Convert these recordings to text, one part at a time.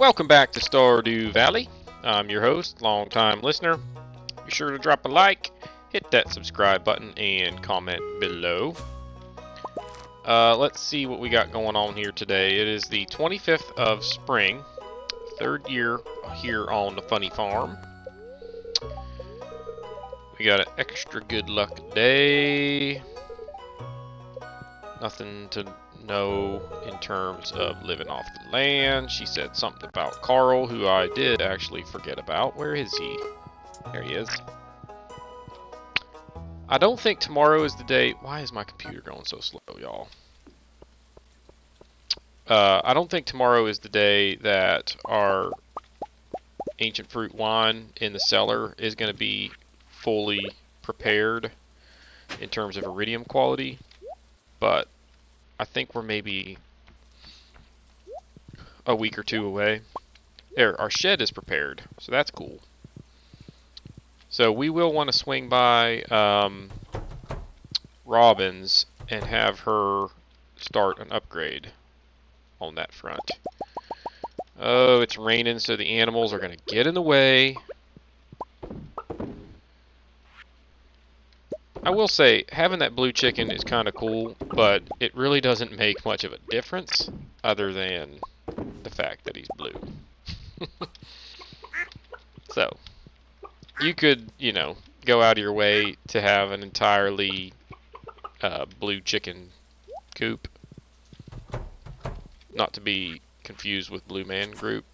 Welcome back to Stardew Valley. I'm your host, long-time listener. Be sure to drop a like, hit that subscribe button, and comment below. Let's see what we got going on here today. It is the 25th of spring, third year here on the Funny Farm. We got an extra good luck day. Nothing to know in terms of living off the land. She said something about Carl, who I did actually forget about. Where is he? There he is. I don't think tomorrow is the day. Why is my computer going so slow, y'all? I don't think tomorrow is the day that our ancient fruit wine in the cellar is going to be fully prepared in terms of iridium quality, but I think we're maybe a week or two away. There, our shed is prepared, so that's cool. So we will want to swing by Robin's and have her start an upgrade on that front. Oh, it's raining, so the animals are going to get in the way. I will say, having that blue chicken is kind of cool, but it really doesn't make much of a difference other than the fact that he's blue. So, you could, go out of your way to have an entirely blue chicken coop. Not to be confused with Blue Man Group.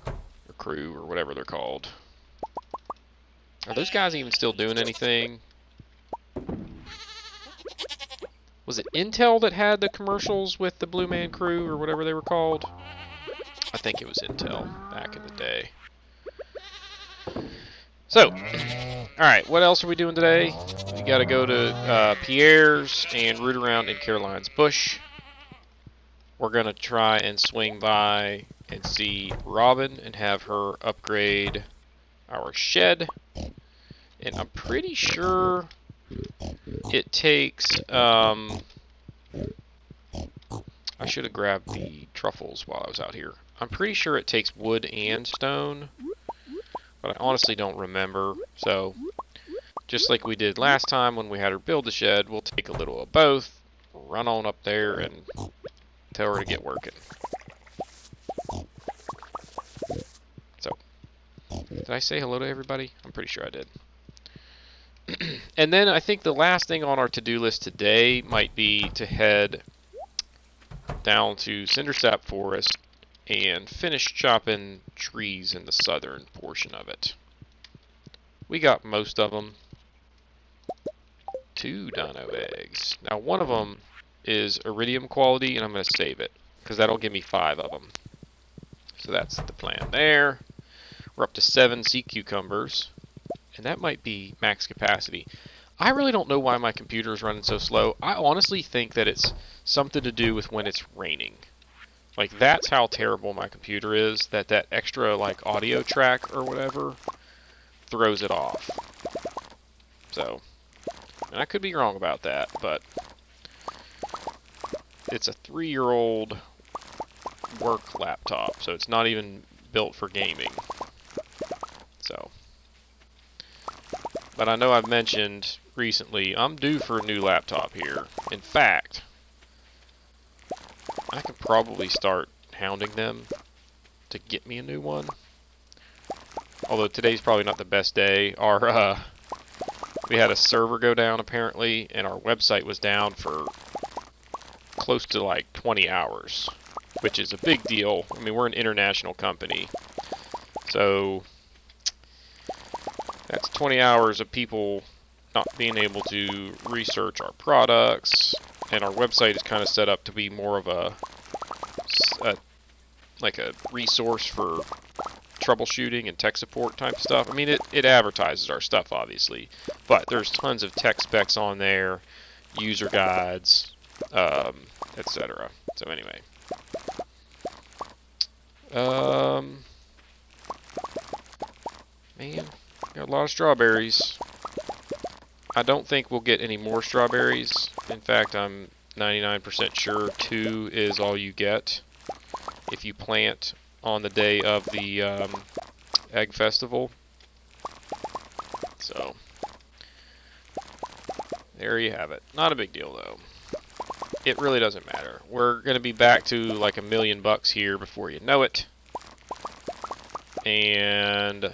Or Crew, or whatever they're called. Are those guys even still doing anything? Was it Intel that had the commercials with the Blue Man Crew, or whatever they were called? I think it was Intel back in the day. So, alright, what else are we doing today? We gotta go to Pierre's and root around in Caroline's bush. We're gonna try and swing by and see Robin and have her upgrade our shed. And I'm pretty sure it takes, I should have grabbed the truffles while I was out here. I'm pretty sure it takes wood and stone, but I honestly don't remember. So, just like we did last time when we had her build the shed, we'll take a little of both, run on up there, and tell her to get working. So, did I say hello to everybody? I'm pretty sure I did. And then I think the last thing on our to-do list today might be to head down to Cindersap Forest and finish chopping trees in the southern portion of it. We got most of them. 2 dino eggs. Now one of them is iridium quality, and I'm going to save it because that'll give me 5 of them. So that's the plan there. We're up to 7 sea cucumbers, and that might be max capacity. I really don't know why my computer is running so slow. I honestly think that it's something to do with when it's raining. Like, that's how terrible my computer is, that extra, audio track or whatever throws it off. So, and I could be wrong about that, but it's a 3-year-old work laptop, so it's not even built for gaming. So, but I know I've mentioned recently, I'm due for a new laptop here. In fact, I could probably start hounding them to get me a new one. Although today's probably not the best day. We had a server go down apparently, and our website was down for close to 20 hours, which is a big deal. I mean, we're an international company, so that's 20 hours of people not being able to research our products, and our website is kind of set up to be more of a resource for troubleshooting and tech support type stuff. I mean, it advertises our stuff, obviously, but there's tons of tech specs on there, user guides, etc. So anyway. Man, got a lot of strawberries. I don't think we'll get any more strawberries. In fact, I'm 99% sure 2 is all you get. if you plant on the day of the egg festival. So, there you have it. Not a big deal, though. It really doesn't matter. We're going to be back to like $1 million here before you know it. And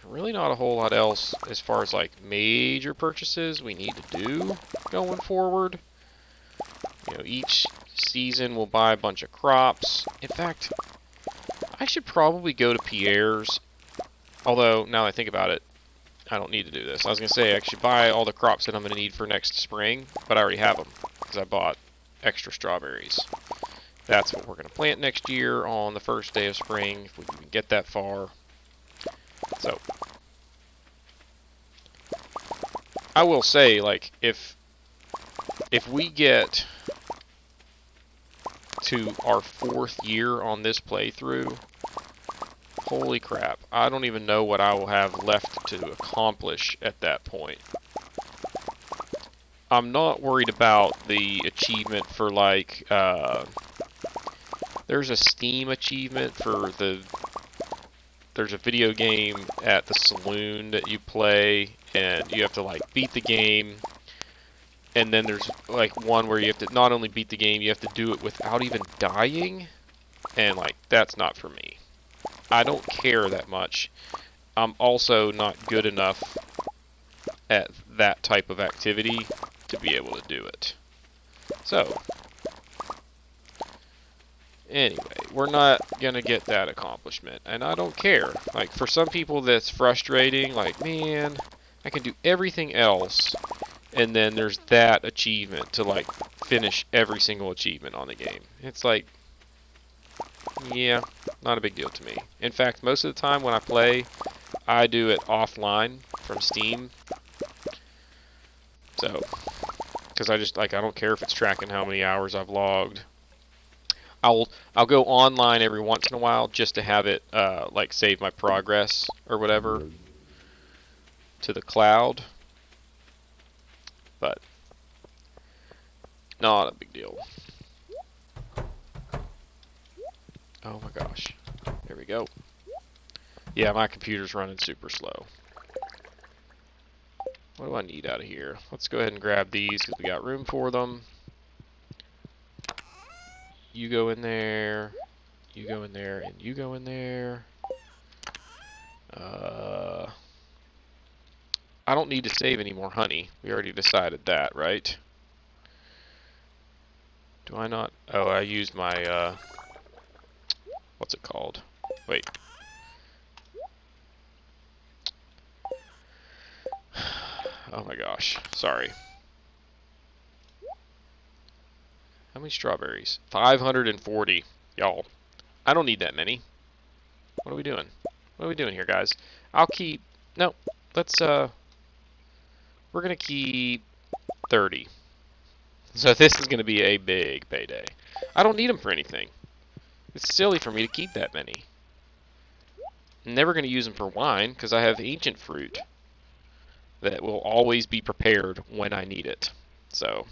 really not a whole lot else as far as like major purchases we need to do going forward. You know, each season we'll buy a bunch of crops. In fact, I should probably go to Pierre's. Although, now that I think about it, I don't need to do this. I was going to say I should buy all the crops that I'm going to need for next spring, but I already have them because I bought extra strawberries. That's what we're going to plant next year on the first day of spring, if we can get that far. So, I will say, like, if we get to our 4th year on this playthrough, holy crap, I don't even know what I will have left to accomplish at that point. I'm not worried about the achievement for, like, there's a Steam achievement for there's a video game at the saloon that you play, and you have to, like, beat the game, and then there's, like, one where you have to not only beat the game, you have to do it without even dying, and, like, that's not for me. I don't care that much. I'm also not good enough at that type of activity to be able to do it. So, anyway, we're not gonna get that accomplishment, and I don't care. Like, for some people that's frustrating, like, man, I can do everything else, and then there's that achievement to, like, finish every single achievement on the game. It's like, yeah, not a big deal to me. In fact, most of the time when I play, I do it offline from Steam. So, because I just, like, I don't care if it's tracking how many hours I've logged. I'll go online every once in a while just to have it, like, save my progress or whatever to the cloud. But, not a big deal. Oh my gosh. There we go. Yeah, my computer's running super slow. What do I need out of here? Let's go ahead and grab these because we got room for them. You go in there, you go in there, and you go in there. I don't need to save any more honey. We already decided that, right? Do I not? Oh, I used my, what's it called? Wait. Oh my gosh, sorry. How many strawberries? 540. Y'all, I don't need that many. What are we doing? What are we doing here, guys? I'll keep... No, let's, we're gonna keep 30. So this is gonna be a big payday. I don't need them for anything. It's silly for me to keep that many. I'm never gonna use them for wine, because I have ancient fruit that will always be prepared when I need it. So...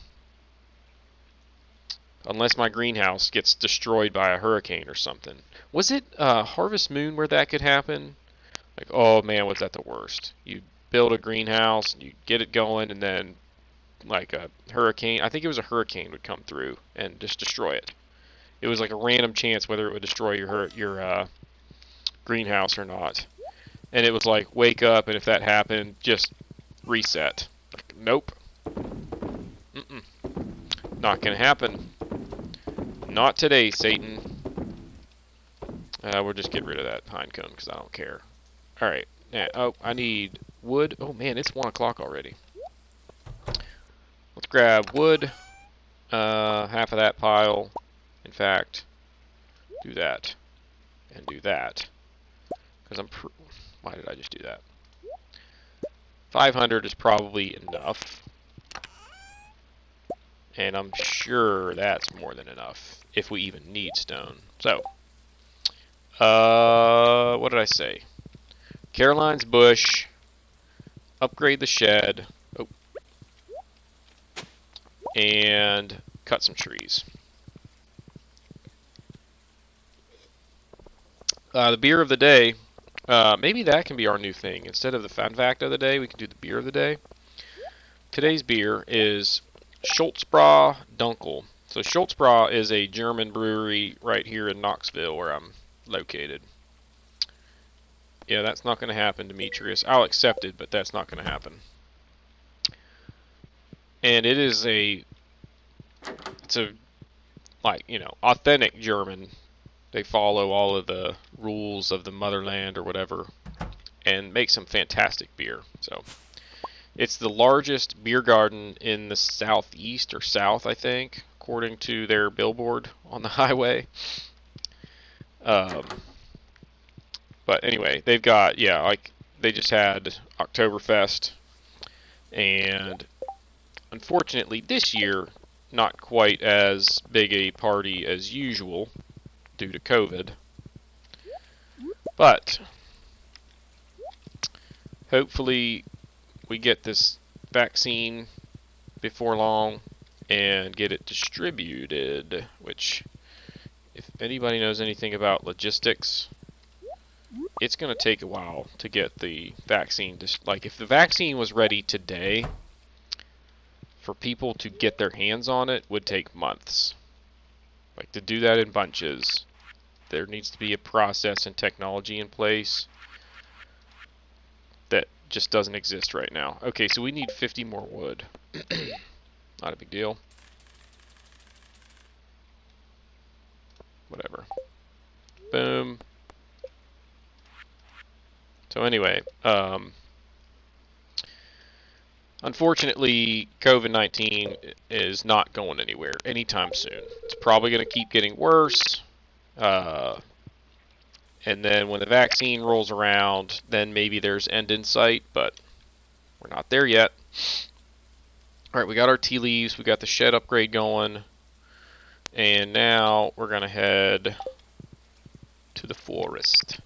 unless my greenhouse gets destroyed by a hurricane or something. Was it Harvest Moon where that could happen? Like, oh man, was that the worst? You build a greenhouse, you get it going, and then like a hurricane, I think it was a hurricane would come through and just destroy it. It was like a random chance whether it would destroy your greenhouse or not. And it was like, wake up, and if that happened, just reset. Like, nope. Mm-mm. Not gonna happen. Not today, Satan. We'll just get rid of that pine cone because I don't care. Alright. Now, oh, I need wood. Oh man, it's 1 o'clock already. Let's grab wood. Half of that pile. In fact, do that. And do that. Because why did I just do that? 500 is probably enough. And I'm sure that's more than enough, if we even need stone. So, what did I say? Caroline's bush, upgrade the shed, oh, and cut some trees. The beer of the day. Maybe that can be our new thing. Instead of the fun fact of the day, we can do the beer of the day. Today's beer is Schultzbräu Dunkel. So Schultzbräu is a German brewery right here in Knoxville, where I'm located. Yeah, that's not going to happen, Demetrius. I'll accept it, but that's not going to happen. And it's a, like, authentic German. They follow all of the rules of the motherland or whatever, and make some fantastic beer. So, it's the largest beer garden in the southeast or south, I think, according to their billboard on the highway. But anyway, they've got, they just had Oktoberfest, and unfortunately this year, not quite as big a party as usual due to COVID. But hopefully we get this vaccine before long and get it distributed, which, if anybody knows anything about logistics, it's going to take a while to get the vaccine. Like, if the vaccine was ready today, for people to get their hands on it would take months. Like, to do that in bunches, there needs to be a process and technology in place that just doesn't exist right now. Okay, so we need 50 more wood. Not a big deal. Whatever. Boom. So anyway, unfortunately, COVID-19 is not going anywhere anytime soon. It's probably going to keep getting worse. And then when the vaccine rolls around, then maybe there's end in sight, but we're not there yet. Alright, we got our tea leaves, we got the shed upgrade going, and now we're going to head to the forest.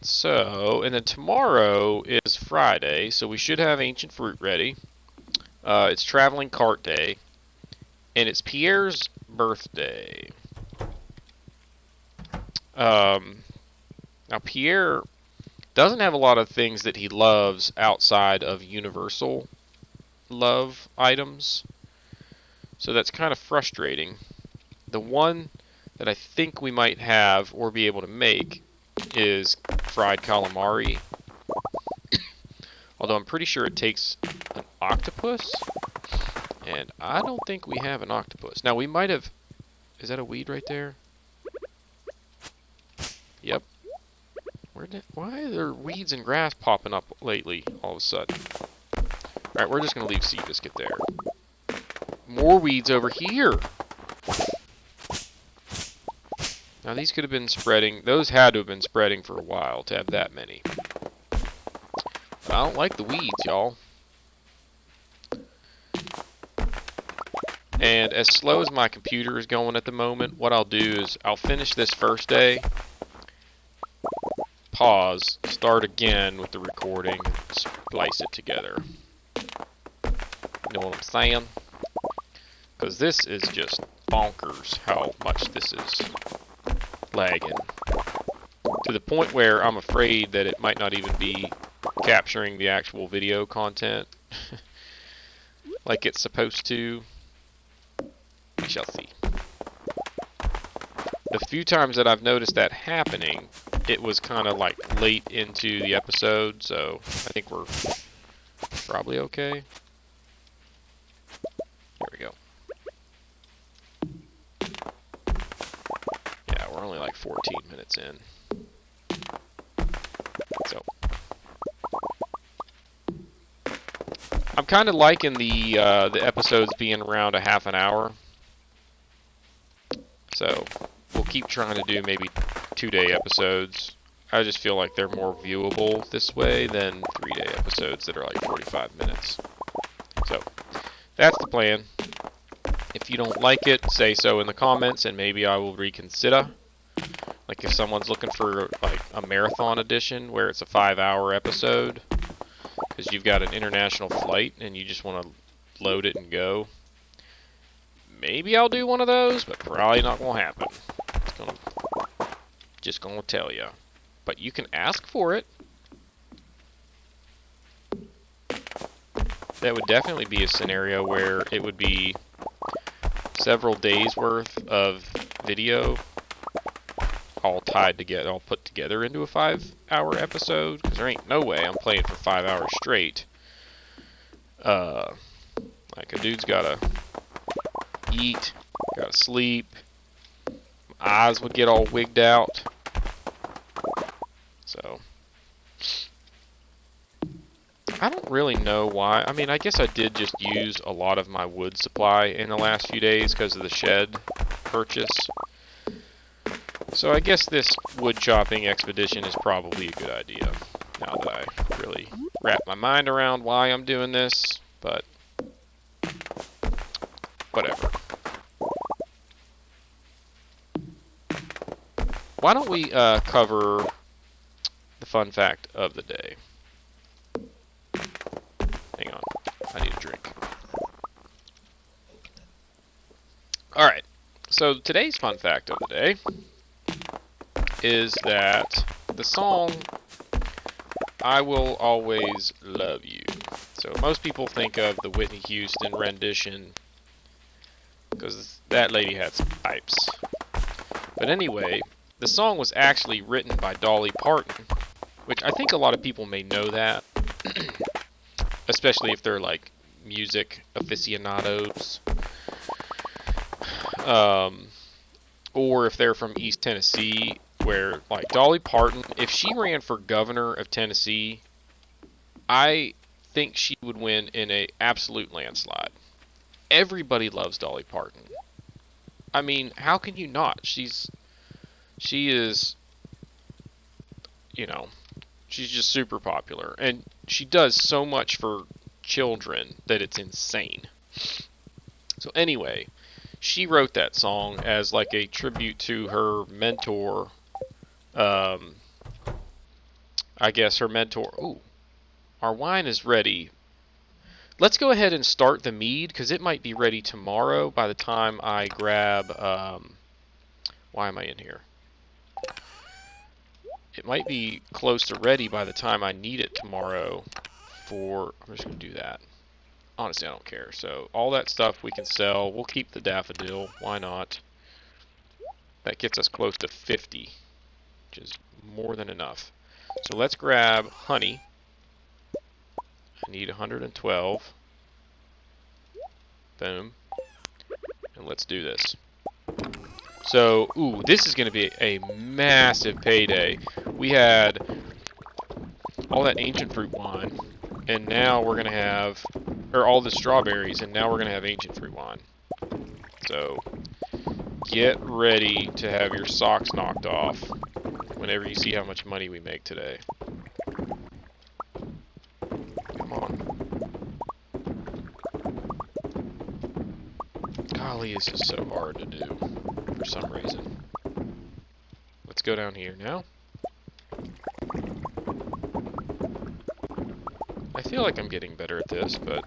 So, and then tomorrow is Friday, so we should have ancient fruit ready. It's traveling cart day, and it's Pierre's birthday. Now Pierre doesn't have a lot of things that he loves outside of universal love items, so that's kind of frustrating. The one that I think we might have or be able to make is fried calamari. Although I'm pretty sure it takes an octopus, and I don't think we have an octopus. Now we might have... Is that a weed right there? Yep. Why are there weeds and grass popping up lately all of a sudden? Alright, we're just going to leave Seabiscuit there. More weeds over here! Now these could have been spreading. Those had to have been spreading for a while to have that many. But I don't like the weeds, y'all. And as slow as my computer is going at the moment, what I'll do is I'll finish this first day, pause, start again with the recording, splice it together. You know what I'm saying? Because this is just bonkers how much this is lagging. To the point where I'm afraid that it might not even be capturing the actual video content like it's supposed to. We shall see. The few times that I've noticed that happening, it was kind of like late into the episode, so I think we're probably okay. There we go. Yeah, we're only like 14 minutes in. So I'm kind of liking the episodes being around a half an hour. So we'll keep trying to do maybe 2-day episodes. I just feel like they're more viewable this way than 3-day episodes that are like 45 minutes. So that's the plan. If you don't like it, say so in the comments and maybe I will reconsider. Like if someone's looking for like a marathon edition where it's a 5-hour episode because you've got an international flight and you just want to load it and go. Maybe I'll do one of those, but probably not gonna happen. Just gonna tell you. But you can ask for it. That would definitely be a scenario where it would be several days worth of video all tied together, all put together into a 5-hour episode, because there ain't no way I'm playing for 5 hours straight. Like, a dude's gotta eat, gotta sleep, my eyes would get all wigged out. So, I don't really know why. I mean, I guess I did just use a lot of my wood supply in the last few days because of the shed purchase. So I guess this wood chopping expedition is probably a good idea, now that I really wrap my mind around why I'm doing this, but whatever. Why don't we cover the fun fact of the day? Hang on, I need a drink. Alright, so today's fun fact of the day is that the song I Will Always Love You. So most people think of the Whitney Houston rendition because that lady had some pipes. But anyway, the song was actually written by Dolly Parton, which I think a lot of people may know that, especially if they're like music aficionados. Or if they're from East Tennessee, where, like, Dolly Parton, if she ran for governor of Tennessee, I think she would win in an absolute landslide. Everybody loves Dolly Parton. I mean, how can you not? She is, you know, she's just super popular. And she does so much for children that it's insane. So anyway, she wrote that song as like a tribute to her mentor. I guess her mentor. Ooh, our wine is ready. Let's go ahead and start the mead because it might be ready tomorrow by the time I grab. Why am I in here? It might be close to ready by the time I need it tomorrow. I'm just gonna do that. Honestly, I don't care. So all that stuff we can sell. We'll keep the daffodil. Why not? That gets us close to 50, which is more than enough. So let's grab honey. I need 112. Boom. And let's do this. So, ooh, this is going to be a massive payday. We had all that ancient fruit wine, and now we're going to have, or all the strawberries, and now we're going to have ancient fruit wine. So, get ready to have your socks knocked off whenever you see how much money we make today. Come on. Golly, this is so hard to do for some reason. Let's go down here now. I feel like I'm getting better at this, but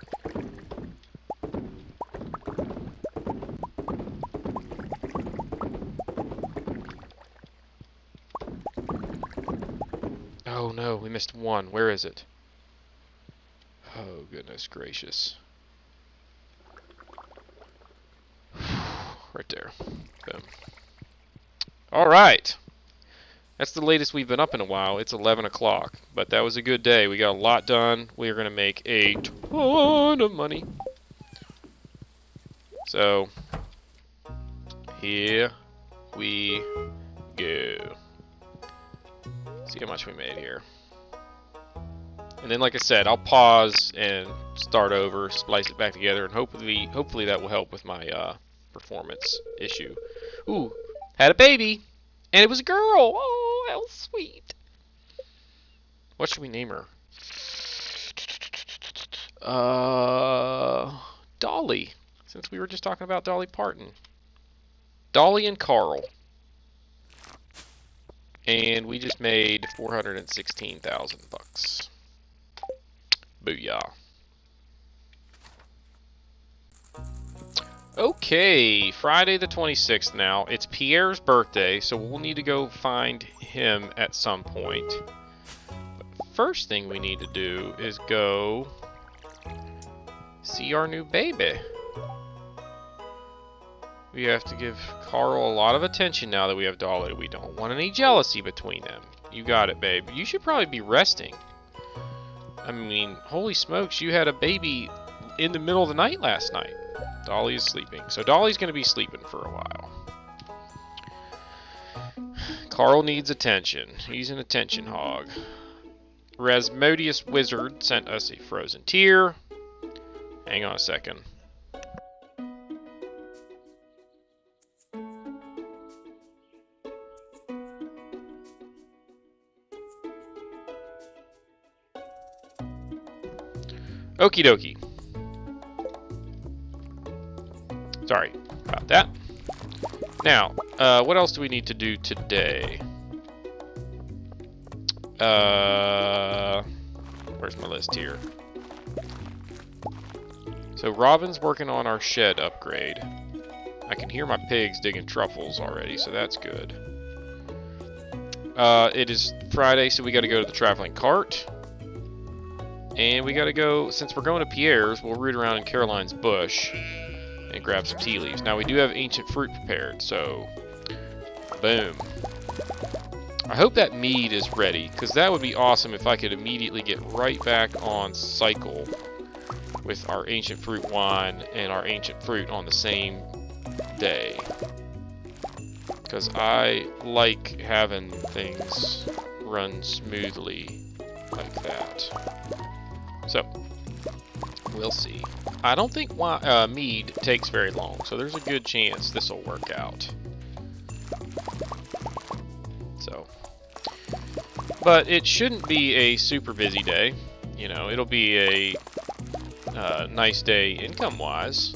oh no, we missed one. Where is it? Oh, goodness gracious. Right there. Boom. Alright. That's the latest we've been up in a while. It's 11 o'clock. But that was a good day. We got a lot done. We are going to make a ton of money. So, here we go. See how much we made here. And then, like I said, I'll pause and start over, splice it back together, and hopefully that will help with my performance issue. Ooh, had a baby, and it was a girl. Oh, how sweet. What should we name her? Dolly, since we were just talking about Dolly Parton. Dolly and Carl. And we just made 416,000 bucks. Booyah. Okay, Friday the 26th now. It's Pierre's birthday, so we'll need to go find him at some point. But first thing we need to do is go see our new baby. We have to give Carl a lot of attention now that we have Dolly. We don't want any jealousy between them. You got it, babe. You should probably be resting. I mean, holy smokes, you had a baby in the middle of the night last night. Dolly is sleeping. So Dolly's going to be sleeping for a while. Carl needs attention. He's an attention hog. Rasmodius Wizard sent us a frozen tear. Hang on a second. Okie dokie. Sorry about that. Now, what else do we need to do today? Where's my list here? So Robin's working on our shed upgrade. I can hear my pigs digging truffles already, so that's good. It is Friday, so we got to go to the traveling cart. And we got to go, since we're going to Pierre's, we'll root around in Caroline's bush and grab some tea leaves. Now we do have ancient fruit prepared, so boom. I hope that mead is ready, because that would be awesome if I could immediately get right back on cycle with our ancient fruit wine and our ancient fruit on the same day. Because I like having things run smoothly like that. So, we'll see. I don't think mead takes very long, so there's a good chance this will work out. So, but it shouldn't be a super busy day. You know, it'll be a nice day income-wise.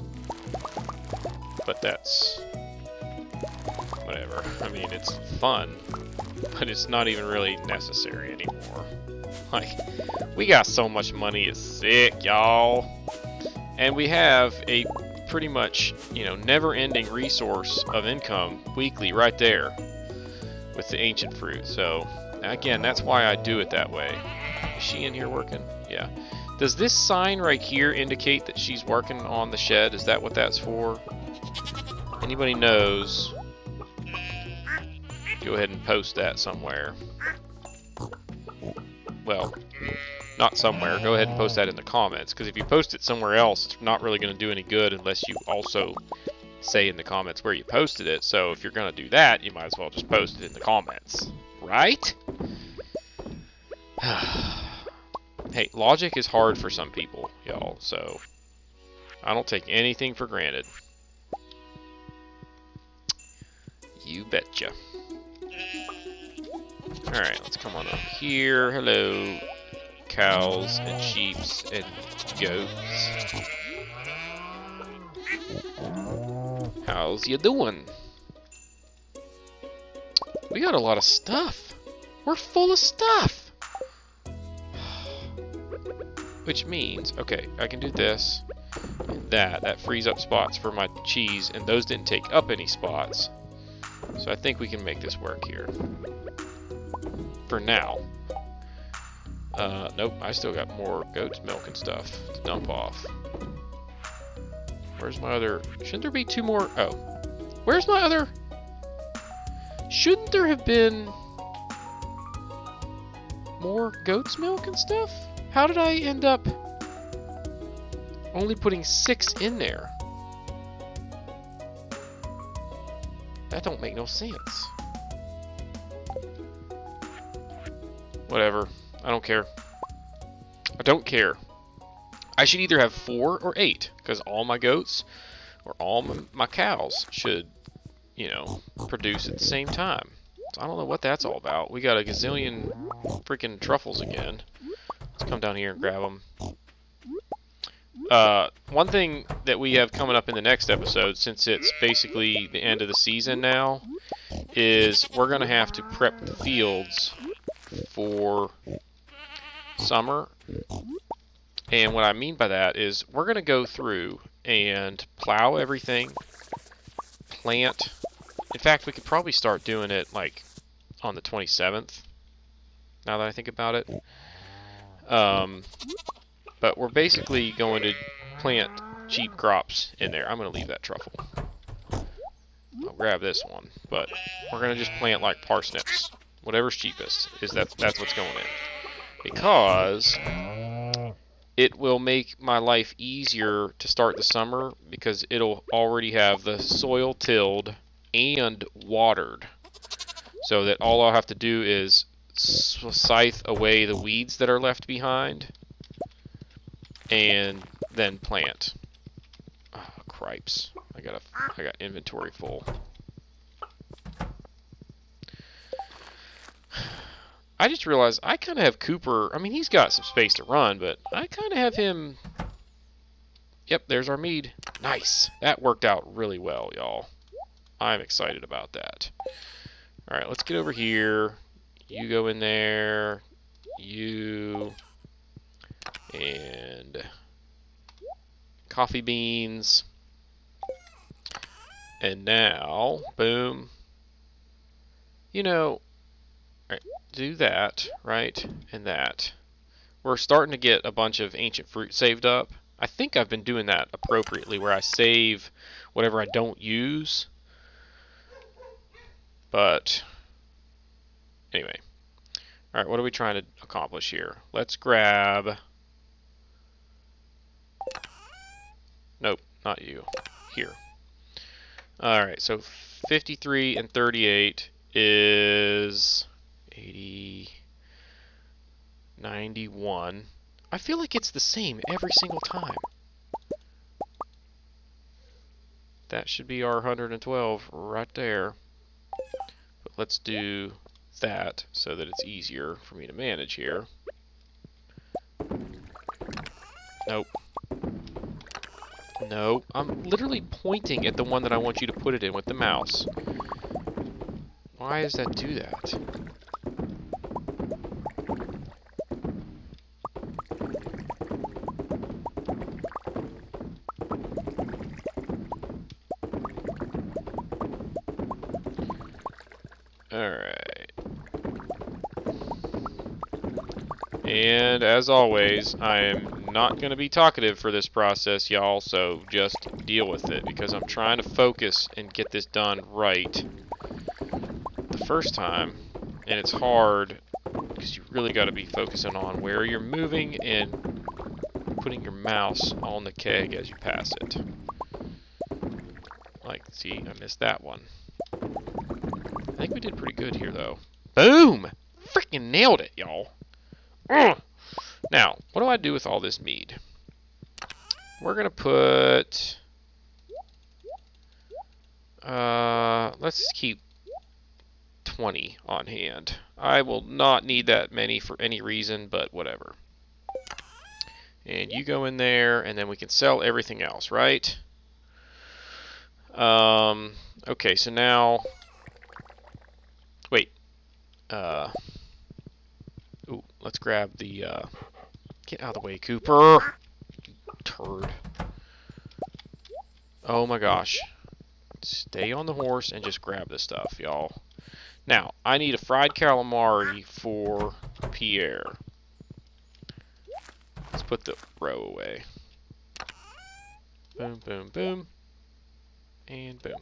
But that's whatever. I mean, it's fun, but it's not even really necessary anymore. Like, we got so much money, it's sick, y'all. And we have a pretty much, you know, never-ending resource of income weekly right there with the ancient fruit. So, again, that's why I do it that way. Is she in here working? Yeah. Does this sign right here indicate that she's working on the shed? Is that what that's for? Anybody knows, go ahead and post that somewhere. Well, not somewhere. Go ahead and post that in the comments, because if you post it somewhere else, it's not really going to do any good unless you also say in the comments where you posted it. So if you're going to do that, you might as well just post it in the comments, right? Hey, logic is hard for some people, y'all, so I don't take anything for granted. You betcha. Alright, let's come on over here. Hello, cows and sheeps and goats. How's you doing? We got a lot of stuff. We're full of stuff. Which means, okay, I can do this and that. That frees up spots for my cheese, and those didn't take up any spots. So I think we can make this work here. For now. Nope, I still got more goat's milk and stuff to dump off. Where's my other... Shouldn't there be two more... Oh. Where's my other... Shouldn't there have been more goat's milk and stuff? How did I end up only putting 6 in there? That don't make no sense. Whatever. I don't care. I don't care. I should either have 4 or 8, because all my goats or all my cows should, you know, produce at the same time. So I don't know what that's all about. We got a gazillion freaking truffles again. Let's come down here and grab them. One thing that we have coming up in the next episode, since it's basically the end of the season now, is we're going to have to prep the fields for summer. And what I mean by that is we're going to go through and plow everything, plant. In fact, we could probably start doing it like on the 27th, now that I think about it. But we're basically going to plant cheap crops in there. I'm going to leave that truffle. I'll grab this one, but we're going to just plant like parsnips. Whatever's cheapest, that's what's going in. Because it will make my life easier to start the summer because it'll already have the soil tilled and watered. So that all I'll have to do is scythe away the weeds that are left behind and then plant. Oh, cripes. I got inventory full. I just realized I kind of have Cooper. I mean, he's got some space to run, but I kind of have him. Yep, there's our mead. Nice. That worked out really well, y'all. I'm excited about that. All right, let's get over here. You go in there. You. And coffee beans. And now, boom. You know, right, do that, right? And that. We're starting to get a bunch of ancient fruit saved up. I think I've been doing that appropriately, where I save whatever I don't use. But, anyway. Alright, what are we trying to accomplish here? Let's grab... Nope, not you. Here. Alright, so 53 and 38 is 80, 91. I feel like it's the same every single time. That should be our 112 right there. But let's do that so that it's easier for me to manage here. Nope. No, I'm literally pointing at the one that I want you to put it in with the mouse. Why does that do that? Alright. And as always, I am not going to be talkative for this process, y'all, so just deal with it, because I'm trying to focus and get this done right the first time, and it's hard because you really got to be focusing on where you're moving and putting your mouse on the keg as you pass it. Like, see, I missed that one. I think we did pretty good here, though. Boom! Freaking nailed it, y'all. Now, what do I do with all this mead? We're going to put... let's keep 20 on hand. I will not need that many for any reason, but whatever. And you go in there, and then we can sell everything else, right? Okay, so now... Wait. Ooh, let's grab the, Get out of the way, Cooper! You turd. Oh my gosh. Stay on the horse and just grab this stuff, y'all. Now, I need a fried calamari for Pierre. Let's put the row away. Boom, boom, boom. And boom.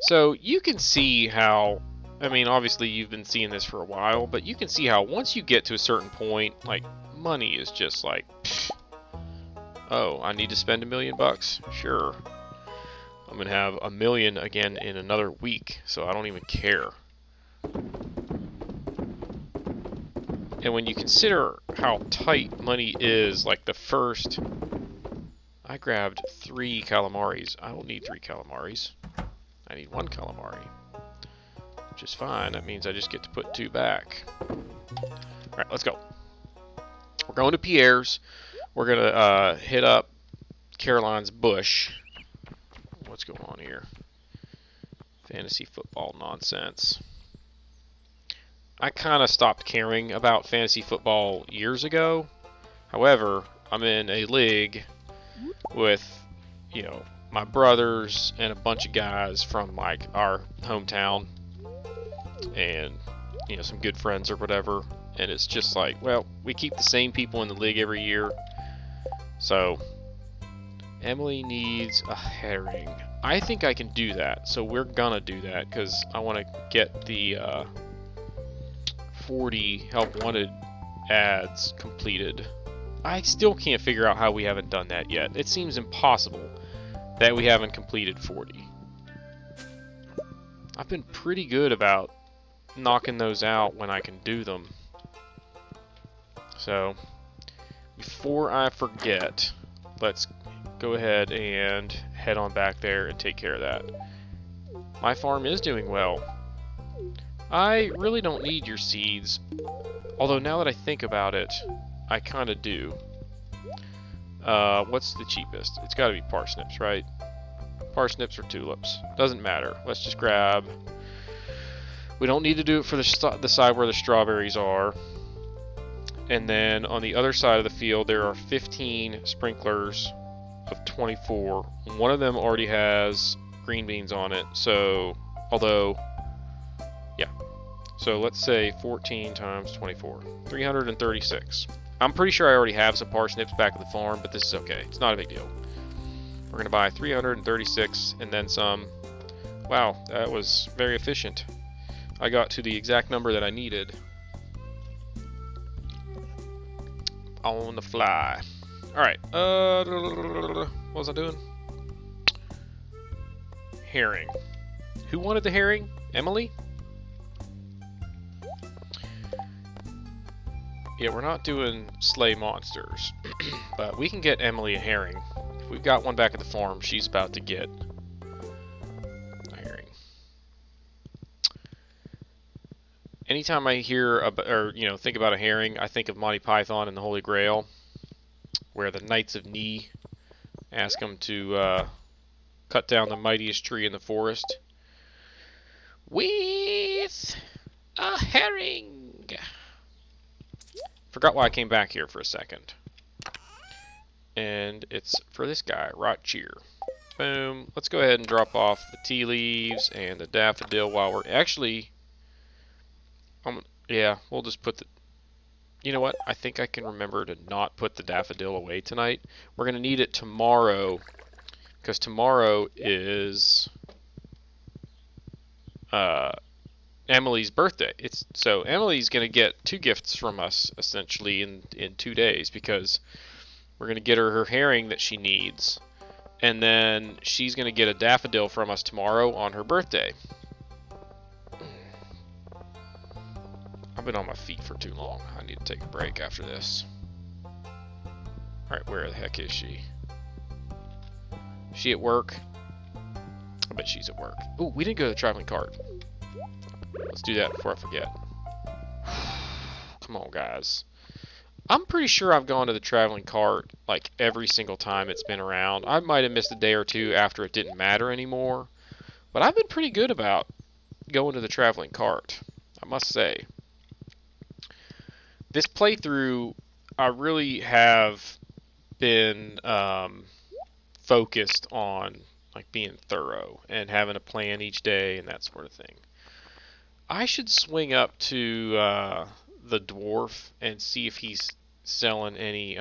So, you can see how... I mean, obviously you've been seeing this for a while, but you can see how once you get to a certain point, like, money is just like... Pfft. Oh, I need to spend $1 million bucks? Sure. I'm going to have $1 million again in another week, so I don't even care. And when you consider how tight money is, like the first... I grabbed 3 calamaris. I don't need 3 calamaris. I need 1 calamari. Which is fine. That means I just get to put 2 back. Alright, let's go. We're going to Pierre's. We're going to hit up Caroline's bush. What's going on here? Fantasy football nonsense. I kind of stopped caring about fantasy football years ago. However, I'm in a league with, you know, my brothers and a bunch of guys from like our hometown and, you know, some good friends or whatever. And it's just like, well, we keep the same people in the league every year. So Emily needs a herring. I think I can do that. So we're gonna do that because I want to get the 40 help wanted ads completed. I still can't figure out how we haven't done that yet. It seems impossible that we haven't completed 40. I've been pretty good about knocking those out when I can do them. So, before I forget, let's go ahead and head on back there and take care of that. My farm is doing well. I really don't need your seeds, although now that I think about it, I kind of do. What's the cheapest? It's got to be parsnips, right? Parsnips or tulips. Doesn't matter. Let's just grab... We don't need to do it for the side where the strawberries are. And then on the other side of the field, there are 15 sprinklers of 24. One of them already has green beans on it. So, although... Yeah. So let's say 14 times 24. 336. I'm pretty sure I already have some parsnips back at the farm, but this is okay. It's not a big deal. We're going to buy 336 and then some. Wow, that was very efficient. I got to the exact number that I needed. On the fly. Alright, what was I doing? Herring. Who wanted the herring? Emily? Yeah, we're not doing slay monsters, but we can get Emily a herring. If we've got one back at the farm, she's about to get a herring. Anytime I hear about, or think about a herring, I think of Monty Python and the Holy Grail, where the Knights of Ni ask him to cut down the mightiest tree in the forest with a herring. Forgot why I came back here for a second. And it's for this guy right here. Boom. Let's go ahead and drop off the tea leaves and the daffodil while we're actually... yeah, we'll just put the... You know what? I think I can remember to not put the daffodil away tonight. We're going to need it tomorrow, because tomorrow is Emily's birthday. So Emily's going to get 2 gifts from us, essentially, in 2 days, because we're going to get her herring that she needs, and then she's going to get a daffodil from us tomorrow on her birthday. I've been on my feet for too long. I need to take a break after this. Alright, where the heck is she? Is she at work? I bet she's at work. Ooh, we didn't go to the traveling cart. Let's do that before I forget. Come on, guys. I'm pretty sure I've gone to the traveling cart like every single time it's been around. I might have missed a day or two after it didn't matter anymore. But I've been pretty good about going to the traveling cart, I must say. This playthrough, I really have been focused on like being thorough and having a plan each day and that sort of thing. I should swing up to the dwarf and see if he's selling any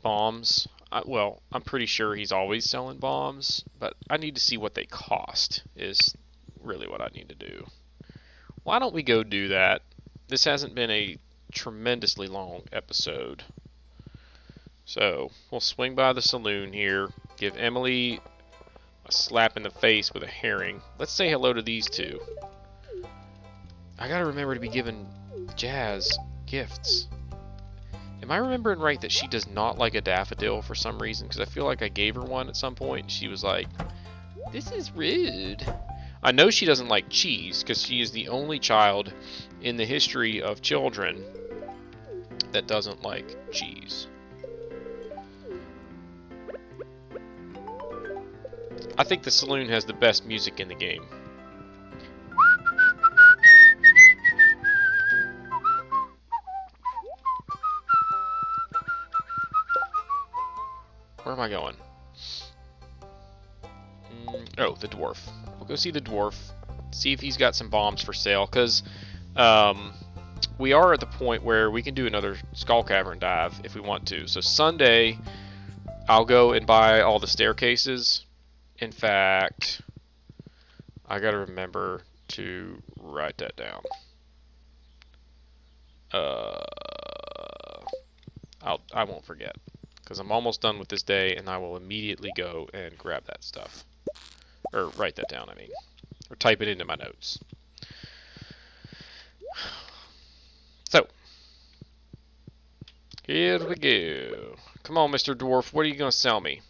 bombs. Well, I'm pretty sure he's always selling bombs, but I need to see what they cost is really what I need to do. Why don't we go do that? This hasn't been a tremendously long episode. So, we'll swing by the saloon here, give Emily a slap in the face with a herring. Let's say hello to these two. I gotta remember to be giving Jazz gifts. Am I remembering right that she does not like a daffodil for some reason? Because I feel like I gave her one at some point and she was like, "This is rude." I know she doesn't like cheese because she is the only child in the history of children that doesn't like cheese. I think the saloon has the best music in the game. am I going? Oh, the dwarf. We'll go see the dwarf. See if he's got some bombs for sale, because we are at the point where we can do another skull cavern dive if we want to. So Sunday, I'll go and buy all the staircases. In fact, I gotta remember to write that down. I won't forget, because I'm almost done with this day, and I will immediately go and grab that stuff. Or write that down, I mean. Or type it into my notes. So, here we go. Come on, Mr. Dwarf, what are you going to sell me?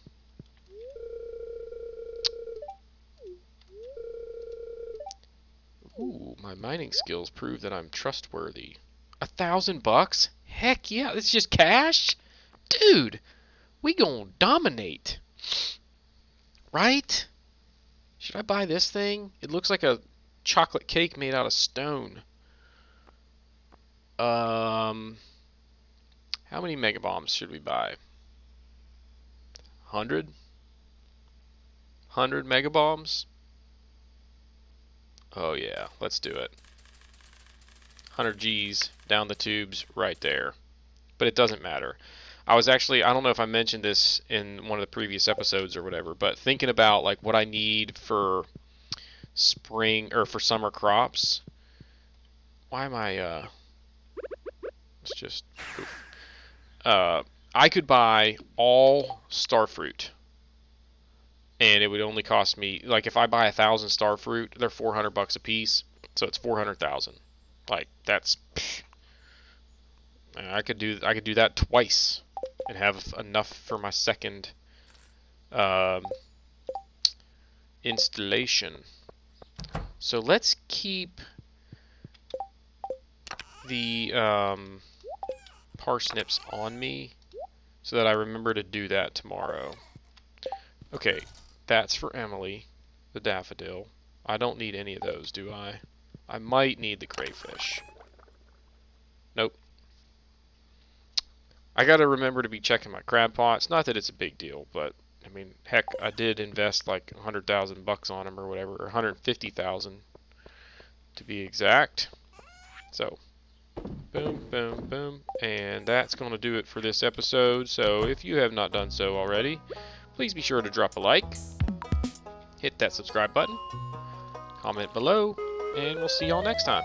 Ooh, my mining skills prove that I'm trustworthy. $1,000? Heck yeah, it's just cash? Dude, we gonna dominate. Right? Should I buy this thing? It looks like a chocolate cake made out of stone. How many mega bombs should we buy? 100? 100 mega bombs? Oh yeah, let's do it. 100 G's down the tubes right there. But it doesn't matter. I don't know if I mentioned this in one of the previous episodes or whatever, but thinking about like what I need for spring or for summer crops. Why am I let's just I could buy all starfruit, and it would only cost me, like, if I buy 1,000 starfruit, they're $400 a piece, so it's 400,000. Like, that's I could do that twice and have enough for my second installation. So let's keep the parsnips on me so that I remember to do that tomorrow. Okay, that's for Emily, the daffodil. I don't need any of those, do I? I might need the crayfish. Nope. I gotta remember to be checking my crab pots. Not that it's a big deal, but I mean, heck, I did invest like 100,000 bucks on them or whatever, or 150,000 to be exact. So, boom, boom, boom, and that's gonna do it for this episode. So, if you have not done so already, please be sure to drop a like, hit that subscribe button, comment below, and we'll see y'all next time.